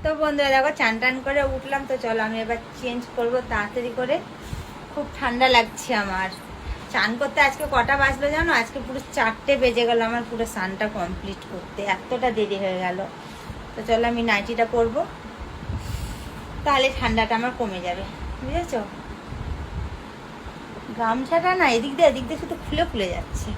তো বন্ধুরা দেখো চান টান করে উঠলাম, তো চলো আমি এবার চেঞ্জ করবো তাড়াতাড়ি করে। খুব ঠান্ডা লাগছে আমার। চান করতে আজকে কটা বাজলো জানো? আজকে পুরো 4টে বেজে গেল আমার পুরো স্নানটা কমপ্লিট করতে, এতটা দেরি হয়ে গেল। তো চলো আমি নাইটিটা পরবো, তাহলে ঠান্ডাটা আমার কমে যাবে, বুঝেছো? গামছাটা না এদিক দিয়ে শুধু খুলে খুলে যাচ্ছে।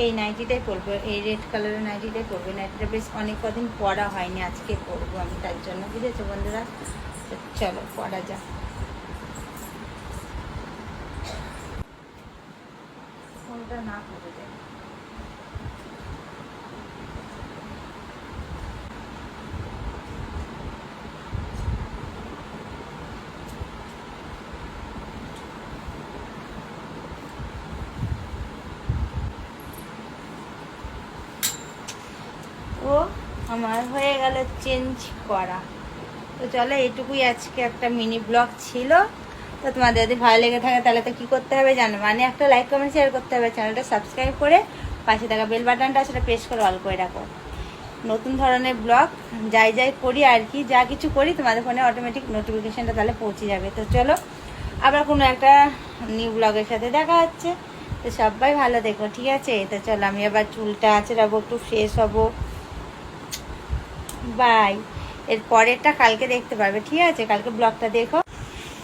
এই নাইটিটাই পরবো, এই রেড কালারের নাইটিটাই পরবো। নাইটিটা বেশ অনেক কদিন পরা হয়নি, আজকে পরবো আমি তার জন্য, বুঝেছো বন্ধুরা? চলো পরা যাক। কোনটা না পরে যায়। ও আমার হয়ে গেল চেঞ্জ করা। তো চলো এইটুকুই আজকে একটা মিনি ব্লগ ছিল। তো তোমাদের যদি ভালো লেগে থাকে তাহলে তো কী করতে হবে জানো, মানে একটা লাইক কমেন্ট শেয়ার করতে হবে, চ্যানেলটা সাবস্ক্রাইব করে পাশে থাকা বেল বাটনটা সেটা প্রেস করে অল করে রাখো। নতুন ধরনের ব্লগ যাই করি আর কি, যা কিছু করি তোমাদের ফোনে অটোমেটিক নোটিফিকেশানটা তাহলে পৌঁছে যাবে। তো চলো আবার কোনো একটা নিউ ব্লগের সাথে দেখা হচ্ছে। তো সবাই ভালো দেখো, ঠিক আছে? তো চলো আমি আবার চুলটা আঁচড়াবো, একটু ফ্রেশ হবো। বাই। এর পরেরটা কালকে দেখতে পারবে, ঠিক আছে? কালকে ব্লগটা দেখো।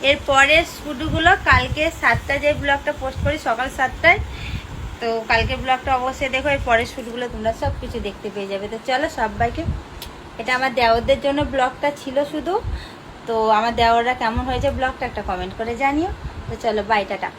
এর পরের শুটগুলো কালকে 7টায়, যে ব্লগটা পোস্ট করি সকাল 7টায়, তো কালকে ব্লগটা অবশ্যই দেখো। এর পরের শুটগুলো তোমরা সব কিছু দেখতে পেয়ে যাবে। তো চলো সবাইকে, এটা আমার দেওরদের জন্য ব্লগটা ছিল শুধু। তো আমার দেওররা কেমন হয়েছে ব্লগটা একটা কমেন্ট করে জানিও। তো চলো বাই, টাটা।